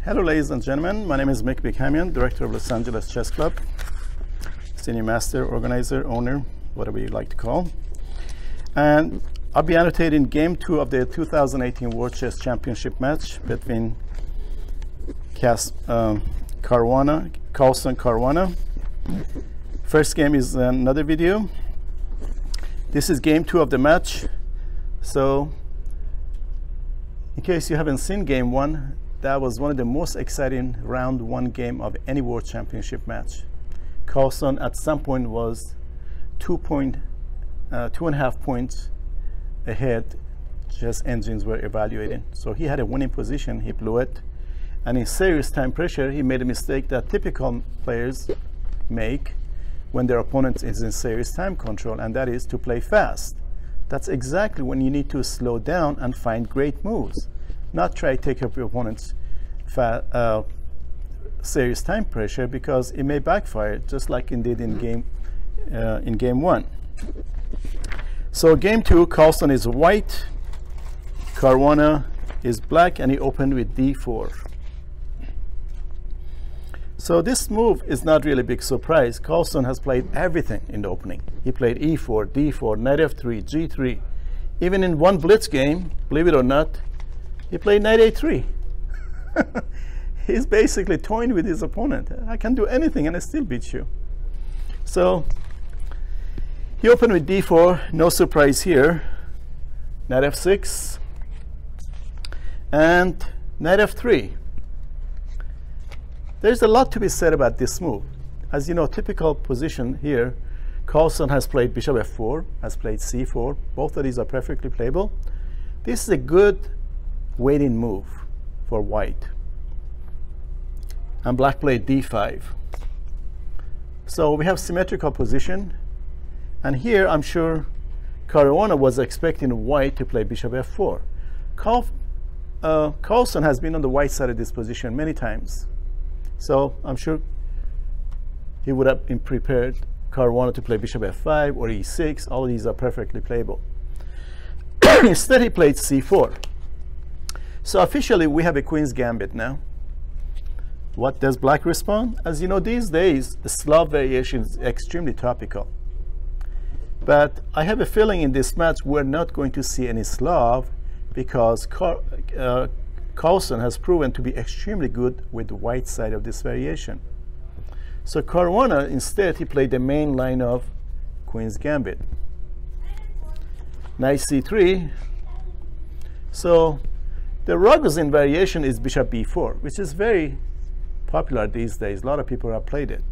Hello, ladies and gentlemen. My name is Mick Bighamian, Director of Los Angeles Chess Club, Senior Master, Organizer, Owner, whatever you like to call. And I'll be annotating Game 2 of the 2018 World Chess Championship match between Carlsen, Caruana. First game is another video. This is Game 2 of the match. So, in case you haven't seen Game 1, that was one of the most exciting round 1 game of any World Championship match. Carlsen at some point was 2.5 points ahead. Chess engines were evaluating. So he had a winning position, he blew it. And in serious time pressure, he made a mistake that typical players make when their opponent is in serious time control, and that is to play fast. That's exactly when you need to slow down and find great moves. Not try to take up your opponent's serious time pressure, because it may backfire, just like it did in game 1. So game 2, Carlsen is white, Caruana is black, and he opened with d4. So this move is not really a big surprise. Carlsen has played everything in the opening. He played e4, d4, knight f3, g3. Even in one blitz game, believe it or not, he played knight a3. He's basically toying with his opponent. I can do anything and I still beat you. So he opened with d4, no surprise here. Knight f6 and knight f3. There's a lot to be said about this move. As you know, typical position here, Carlsen has played bishop f4, has played c4. Both of these are perfectly playable. This is a good waiting move for white. And black played d5. So we have symmetrical position. And here I'm sure Caruana was expecting white to play bishop f4. Carlsen has been on the white side of this position many times. So I'm sure he would have been prepared Caruana to play bishop f5 or e6. All of these are perfectly playable. Instead, he played c4. So officially, we have a queen's gambit now. What does black respond? As you know, these days, the Slav variation is extremely topical. But I have a feeling in this match, we're not going to see any Slav, because Carlsen has proven to be extremely good with the white side of this variation. So Caruana, instead, he played the main line of queen's gambit. Knight c3. So the Rogozin variation is bishop b4, which is very popular these days. A lot of people have played it.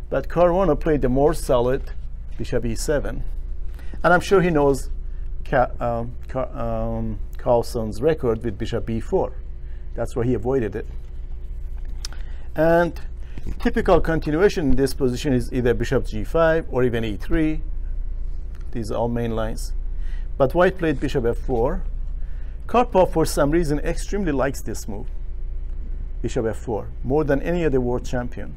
But Caruana played the more solid bishop e7. And I'm sure he knows Carlsen's record with bishop b4. That's why he avoided it. And typical continuation in this position is either bishop g5 or even e3. These are all main lines. But white played bishop f4. Karpov, for some reason, extremely likes this move, bishop f4, more than any other world champion.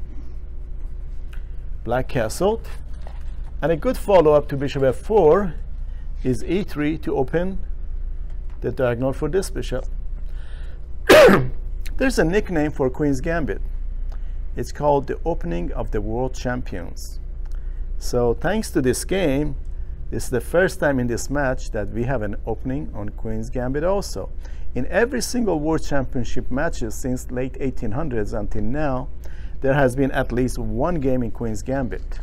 Black castled. And a good follow-up to bishop f4 is e3 to open the diagonal for this bishop. There's a nickname for queen's gambit. It's called the opening of the world champions. So thanks to this game, this is the first time in this match that we have an opening on queen's gambit also. In every single world championship matches since late 1800s until now, there has been at least one game in queen's gambit.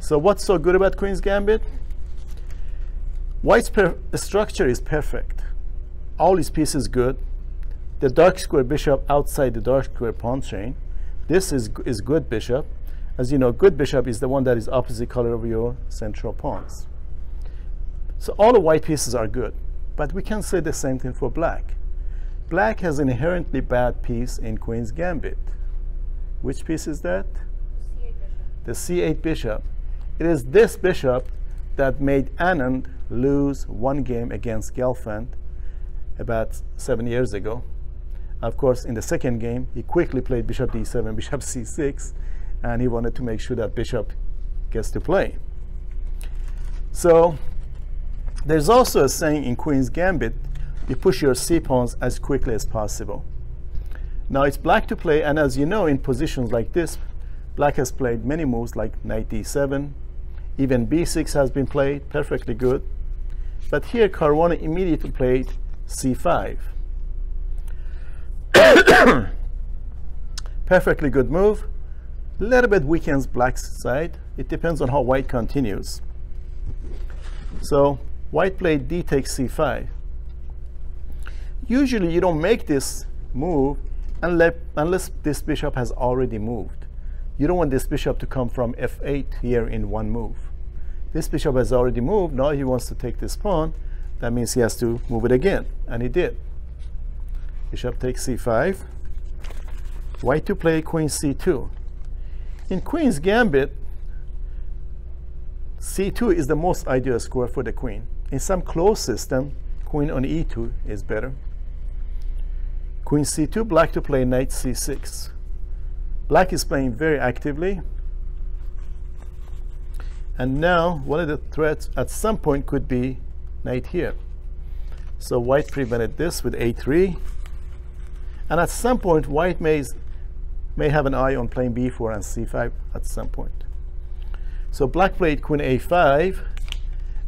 So what's so good about queen's gambit? White's structure is perfect. All his pieces good. The dark square bishop outside the dark square pawn chain. This is good bishop. As you know, good bishop is the one that is opposite color of your central pawns. So all the white pieces are good. But we can say the same thing for black. Black has an inherently bad piece in queen's gambit. Which piece is that? The c8 bishop. It is this bishop that made Anand lose one game against Gelfand about 7 years ago. Of course, in the second game, he quickly played bishop d7, bishop c6, and he wanted to make sure that bishop gets to play. So there's also a saying in queen's gambit, you push your c pawns as quickly as possible. Now it's black to play, and as you know, in positions like this, black has played many moves like knight d7, even b6 has been played, perfectly good. But here Caruana immediately played c5. Perfectly good move. A little bit weakens black's side. It depends on how white continues. So white played d takes c5. Usually you don't make this move unless this bishop has already moved. You don't want this bishop to come from f8 here in one move. This bishop has already moved. Now he wants to take this pawn. That means he has to move it again, and he did. Bishop takes c5. White to play queen c2. In Queen's Gambit, c2 is the most ideal square for the queen. In some closed system, queen on e2 is better. Queen c2, black to play knight c6. Black is playing very actively. And now one of the threats at some point could be knight here. So white prevented this with a3. And at some point, white may have an eye on playing b4 and c5 at some point. So black played queen a5.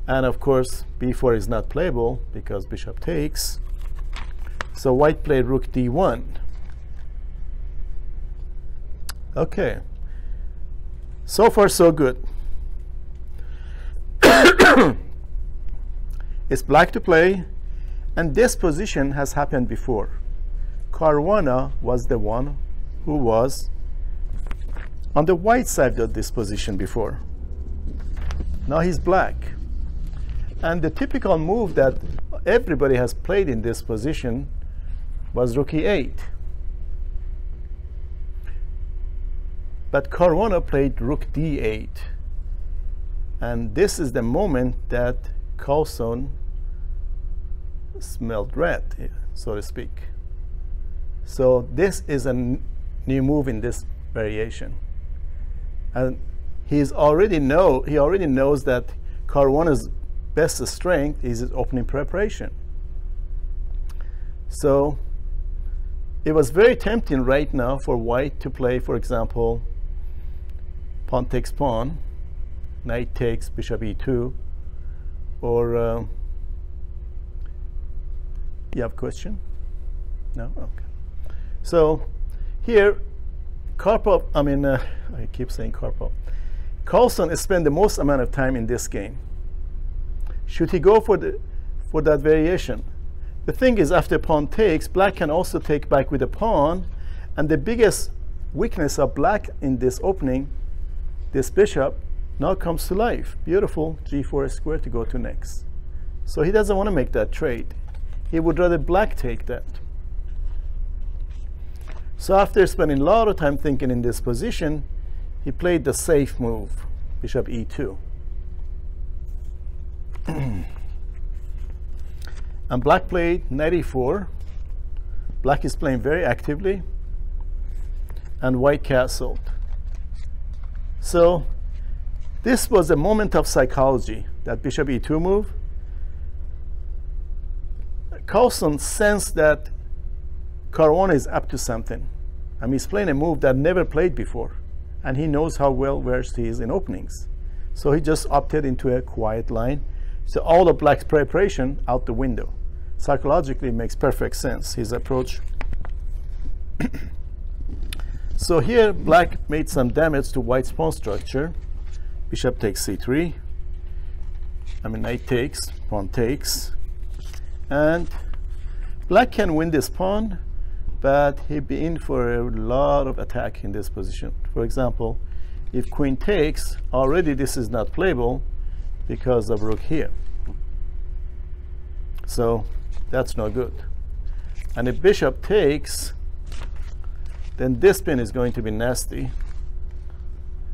And of course, b4 is not playable because bishop takes. So white played rook d1. Okay. So far, so good. It's black to play, and this position has happened before. Caruana was the one who was on the white side of this position before. Now he's black. And the typical move that everybody has played in this position was rook e8. But Caruana played rook d8. And this is the moment that Carlsen smelled red, so to speak. So this is a new move in this variation. And he already knows that Caruana's best strength is his opening preparation. So it was very tempting right now for white to play, for example, pawn takes pawn, knight takes bishop e2, or you have a question? No? Okay. So here, I keep saying Karpov. Carlsen spent the most amount of time in this game. Should he go for that variation? The thing is, after pawn takes, black can also take back with a pawn, and the biggest weakness of black in this opening, this bishop, now comes to life. Beautiful g4 square to go to next. So he doesn't want to make that trade. He would rather black take that. So after spending a lot of time thinking in this position, he played the safe move, bishop e2. And black played knight e4. Black is playing very actively, and white castled. So this was a moment of psychology, that bishop e2 move. Carlsen sensed that Caruana is up to something. I mean, he's playing a move that never played before, and he knows how well versed he is in openings. So he just opted into a quiet line. So all of black's preparation out the window. Psychologically, it makes perfect sense, his approach. So here, black made some damage to white's pawn structure. Bishop takes c3. Knight takes, pawn takes. And black can win this pawn, but he'd be in for a lot of attack in this position. For example, if queen takes, already this is not playable because of rook here. So that's no good. And if bishop takes, then this pin is going to be nasty.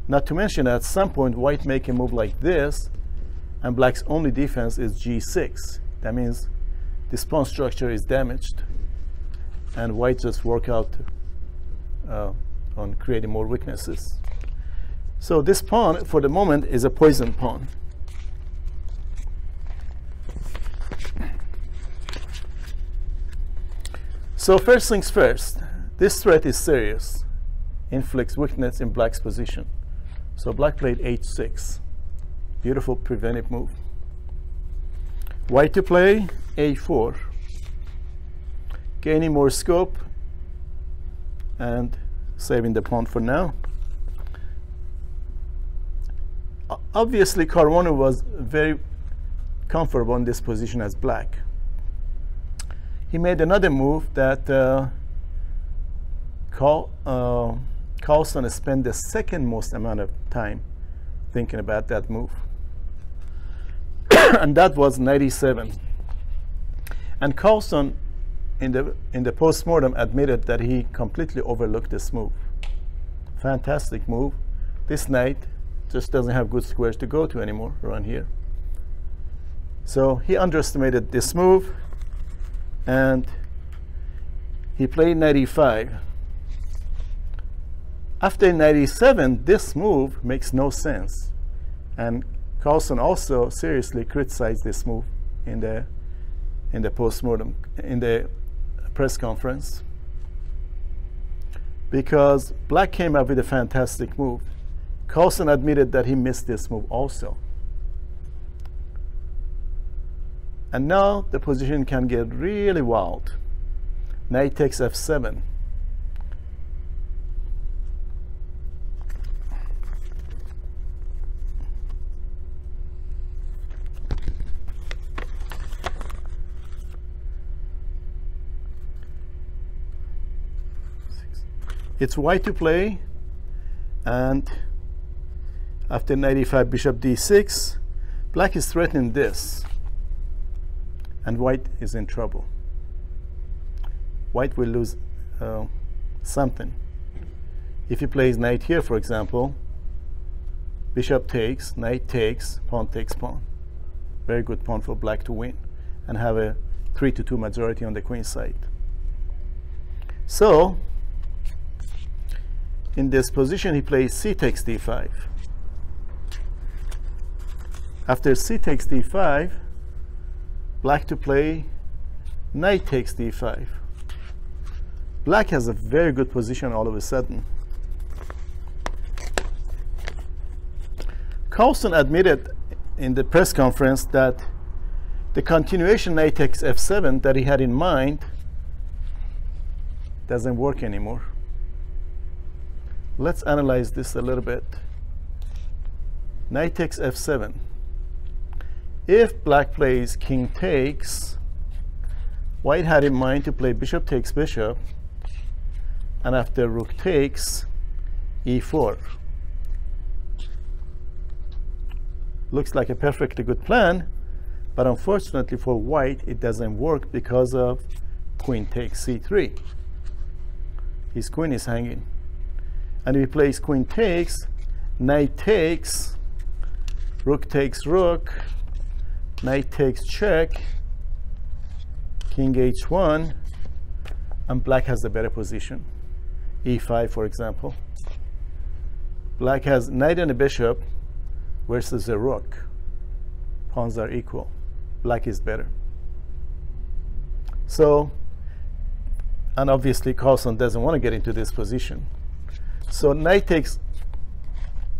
Not to mention, at some point, white make a move like this, and black's only defense is g6. That means this pawn structure is damaged, and white just work out on creating more weaknesses. So this pawn, for the moment, is a poison pawn. So first things first, This threat is serious, inflicts weakness in black's position. So black played h6. Beautiful preventive move. White to play a4, gaining more scope and saving the pawn for now. Obviously, Caruana was very comfortable in this position as black. He made another move that Carlsen spent the second most amount of time thinking about that move. And that was 97. And Carlsen in the post-mortem admitted that he completely overlooked this move. Fantastic move. This knight just doesn't have good squares to go to anymore around here. So he underestimated this move, and he played 95. After 97, this move makes no sense. And Carlsen also seriously criticized this move in the post-mortem, in the press conference, because black came up with a fantastic move. Carlsen admitted that he missed this move also. And now the position can get really wild. Knight takes f7. It's white to play, and after 95, bishop d6, black is threatening this, and white is in trouble. White will lose something. If he plays knight here, for example, bishop takes, knight takes, pawn takes pawn. Very good pawn for black to win and have a 3-2 majority on the queen side. So in this position, he plays c takes d5. After c takes d5, black to play knight takes d5. Black has a very good position all of a sudden. Carlsen admitted in the press conference that the continuation knight takes f7 that he had in mind doesn't work anymore. Let's analyze this a little bit. Knight takes f7. If black plays king takes, white had in mind to play bishop takes bishop, and after rook takes, e4. Looks like a perfectly good plan, but unfortunately for white, it doesn't work because of queen takes c3. His queen is hanging. And if he plays queen takes, knight takes, rook takes rook, knight takes check, king h1, and black has the better position. e5, for example. Black has knight and a bishop versus a rook. Pawns are equal. Black is better. So, and obviously Carlsen doesn't want to get into this position. So knight takes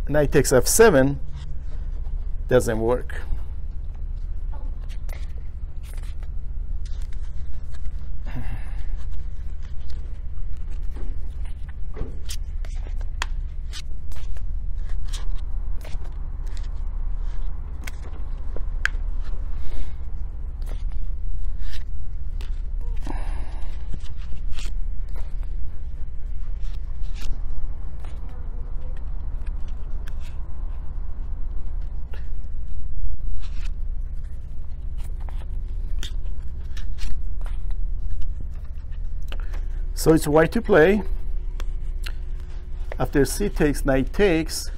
f7 doesn't work. So it's white to play. After c takes, knight takes,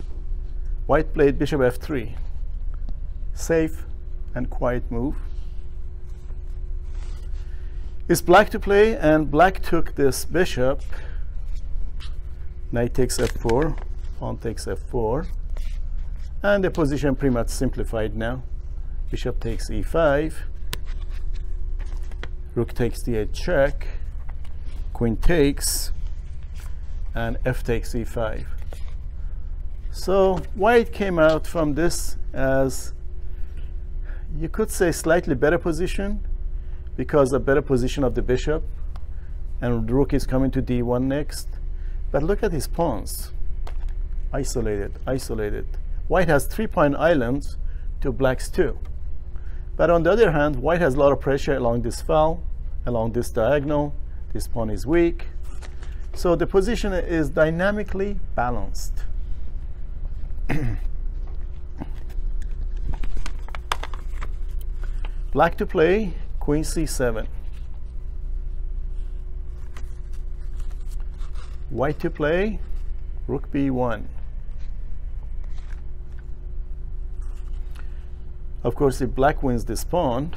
white played bishop f3. Safe and quiet move. It's black to play, and black took this bishop. Knight takes f4, pawn takes f4, and the position pretty much simplified now. Bishop takes e5, rook takes d8 check, queen takes, and f takes e5. So white came out from this as, you could say, slightly better position because of better position of the bishop, and the rook is coming to d1 next. But look at his pawns. Isolated, isolated. White has 3-point islands to black's 2. But on the other hand, white has a lot of pressure along this file, along this diagonal. This pawn is weak. So the position is dynamically balanced. Black to play queen c7. White to play rook b1. Of course, if black wins this pawn,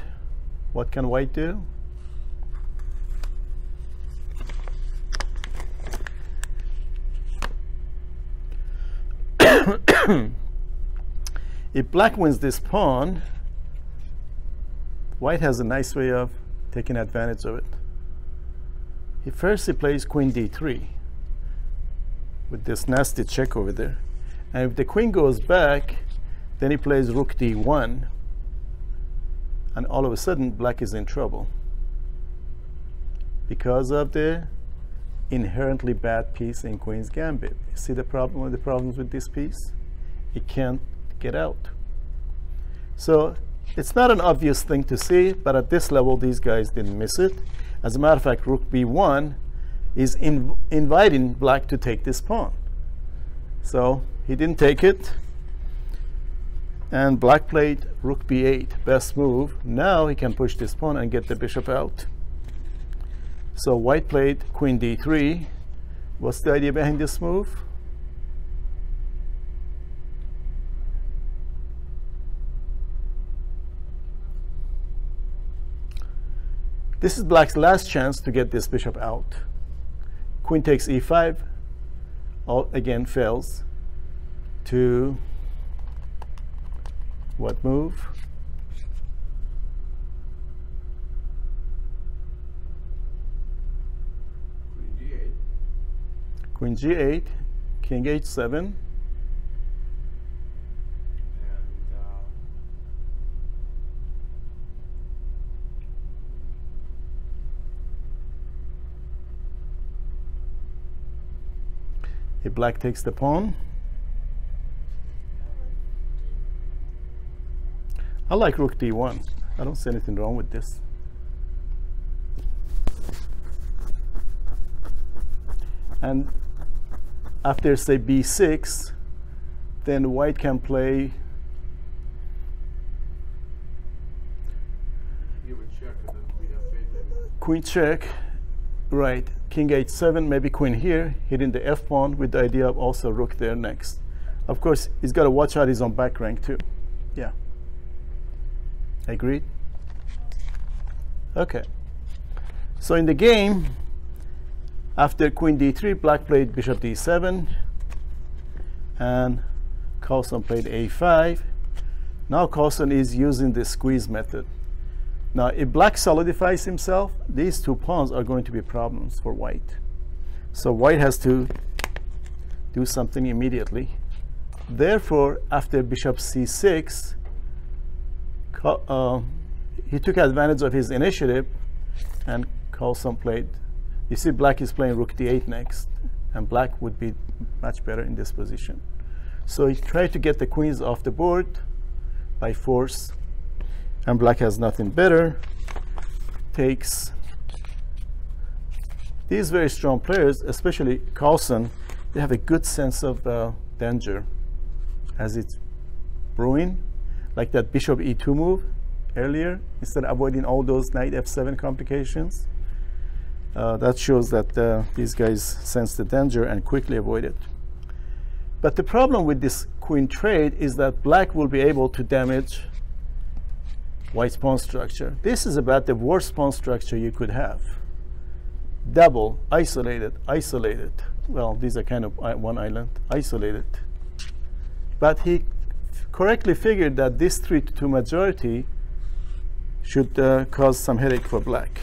what can white do? If black wins this pawn, white has a nice way of taking advantage of it. First he plays queen d3 with this nasty check over there. And if the queen goes back, then he plays rook d1. And all of a sudden, black is in trouble because of the inherently bad piece in Queen's Gambit. You see the problem, one of the problems with this piece? It can't get out. So it's not an obvious thing to see, but at this level, these guys didn't miss it. As a matter of fact, rook b1 is inviting black to take this pawn. So he didn't take it. And black played rook b8, best move. Now he can push this pawn and get the bishop out. So white played queen d3. What's the idea behind this move? This is black's last chance to get this bishop out. Queen takes e5, all again fails. To what move? Queen g8, king h7. If black takes the pawn, I like rook d1. I don't see anything wrong with this. And after, say, b6, then white can play. Queen check, right. King h7, maybe queen here, hitting the f pawn with the idea of also rook there next. Of course, he's got to watch out his own back rank too. Yeah. Agreed? Okay. So in the game, after queen d3, black played bishop d7, and Carlsen played a5. Now Carlsen is using the squeeze method. Now, if black solidifies himself, these two pawns are going to be problems for white. So white has to do something immediately. Therefore, after bishop c6, he took advantage of his initiative, and Carlsen played. You see, black is playing rook d8 next, and black would be much better in this position. So he tried to get the queens off the board by force, and black has nothing better. Takes. These very strong players, especially Carlsen, they have a good sense of danger as it's brewing, like that bishop e2 move earlier, instead of avoiding all those knight f7 complications. That shows that these guys sense the danger and quickly avoid it. But the problem with this queen trade is that black will be able to damage white's pawn structure. This is about the worst pawn structure you could have. Double, isolated, isolated. Well, these are kind of one island, isolated. But he correctly figured that this 3-2 majority should cause some headache for black.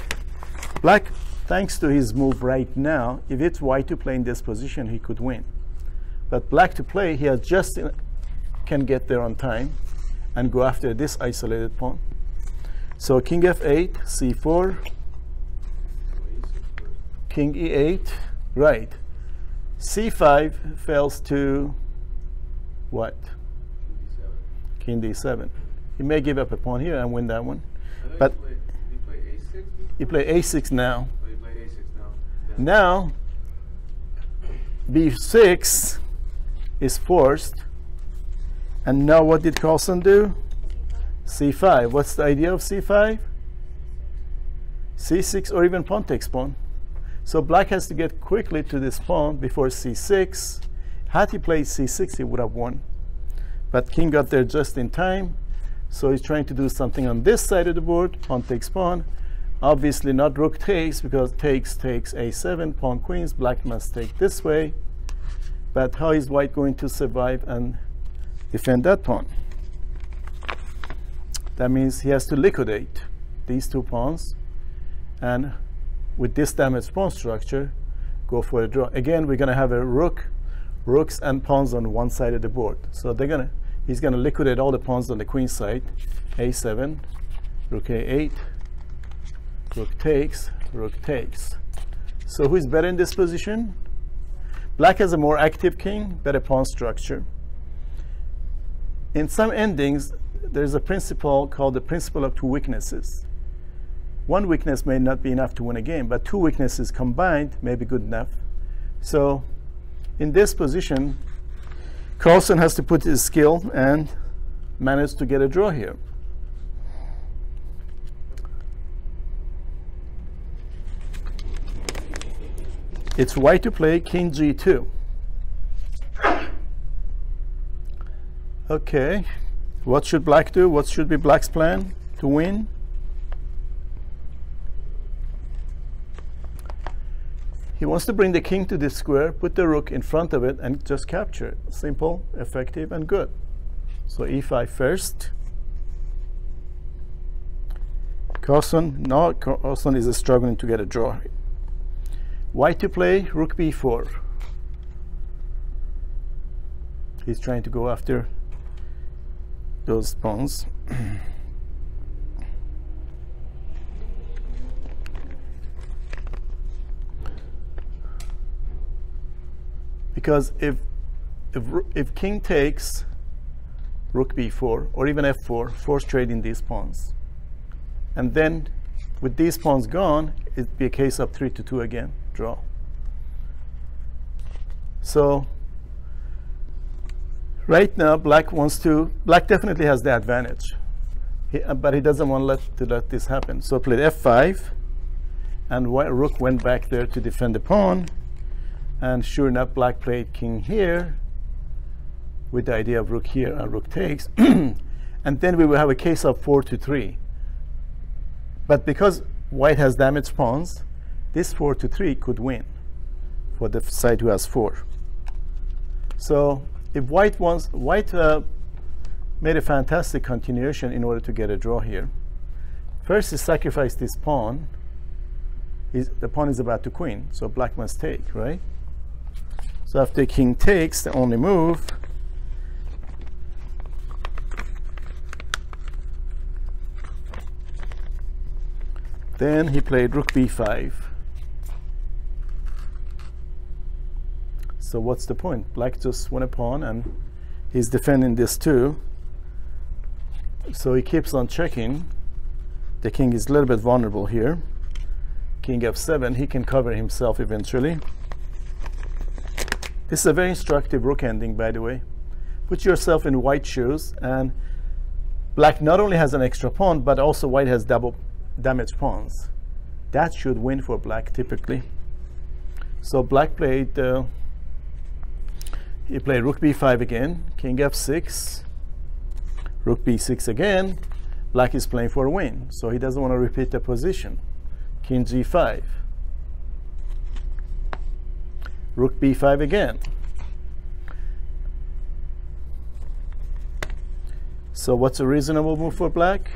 Black thanks to his move right now, if it's white to play in this position, he could win. But black to play, he has just can get there on time and go after this isolated pawn. So king f8, c4, king e8, right. c5 fails to what? King d7. He may give up a pawn here and win that one. But he played a6 now. Oh, you played a6 now. Yeah. Now b6 is forced. And now what did Carlsen do? c5. What's the idea of c5? c6 or even pawn takes pawn. So black has to get quickly to this pawn before c6. Had he played c6, he would have won. But king got there just in time. So he's trying to do something on this side of the board. Pawn takes pawn. Obviously not rook takes, because takes a7, pawn queens. Black must take this way. But how is white going to survive and defend that pawn? That means he has to liquidate these two pawns, and with this damaged pawn structure, go for a draw. Again, we're going to have a rooks and pawns on one side of the board. So he's going to liquidate all the pawns on the queen side. a7, rook a8, rook takes, rook takes. So who is better in this position? Black has a more active king, better pawn structure. In some endings, there's a principle called the principle of two weaknesses. One weakness may not be enough to win a game, but two weaknesses combined may be good enough. So in this position, Carlsen has to put his skill and manage to get a draw here. It's white to play king g2. Okay, what should black do? What should be black's plan to win? He wants to bring the king to this square, put the rook in front of it, and just capture it. Simple, effective, and good. So e5 first. Carlsen is struggling to get a draw. White to play rook b4. He's trying to go after those pawns. Because if king takes rook b4 or even f4, force trading these pawns, and then with these pawns gone, it'd be a case of 3-2 again, draw. So right now, black definitely has the advantage, but he doesn't want to let this happen. So played f5, and rook went back there to defend the pawn. And sure enough, black played king here with the idea of rook here and rook takes. And then we will have a case of 4-3. But because white has damaged pawns, this 4-3 could win for the side who has 4. So if white made a fantastic continuation in order to get a draw here. First, he sacrificed this pawn. The pawn is about to queen, so black must take, right? So after king takes, the only move, then he played rook b5. So what's the point? Black just won a pawn, and he's defending this too. So he keeps on checking. The king is a little bit vulnerable here. King f7, he can cover himself eventually. This is a very instructive rook ending, by the way. Put yourself in white shoes, and black not only has an extra pawn, but also white has double damaged pawns. That should win for black typically. So black played, he played rook b5 again, king f6, rook b6 again. Black is playing for a win, so he doesn't want to repeat the position. King g5. Rook b5 again. So what's a reasonable move for black?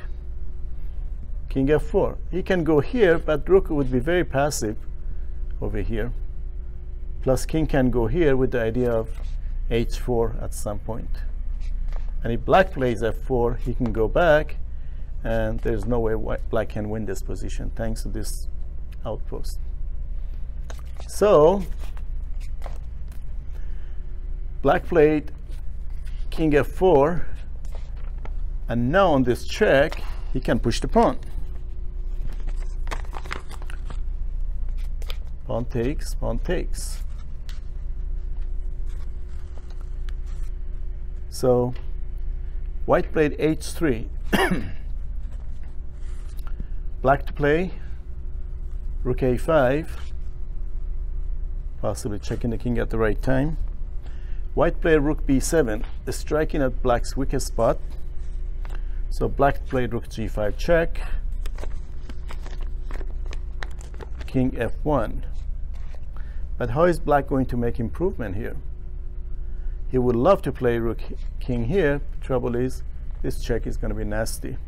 king f4. He can go here, but rook would be very passive over here. Plus king can go here with the idea of h4 at some point. And if black plays f4, he can go back, and there's no way black can win this position thanks to this outpost. So black played king f4, and now on this check, he can push the pawn. Pawn takes, pawn takes. So white played h3. Black to play rook a5, possibly checking the king at the right time. White played rook b7, striking at black's weakest spot. So black played rook g5 check, king f1. But how is black going to make improvement here? He would love to play rook king here. Trouble is, this check is going to be nasty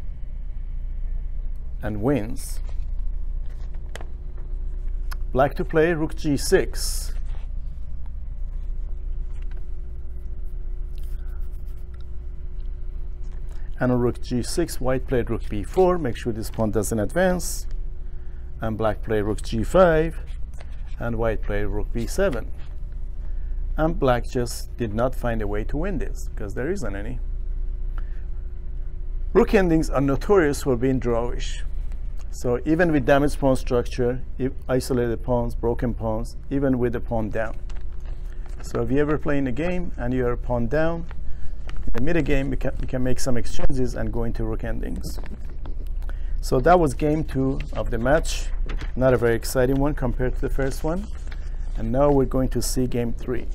and wins. Black to play rook g6. And on rook g6, white played rook b4. Make sure this pawn doesn't advance. And black played rook g5. And white played rook b7. And black just did not find a way to win this, because there isn't any. Rook endings are notorious for being drawish. So even with damaged pawn structure, isolated pawns, broken pawns, even with the pawn down. So if you ever play in a game and you're pawn down, in the middle game, you can make some exchanges and go into rook endings. So that was game 2 of the match. Not a very exciting one compared to the first one. And now we're going to see game 3.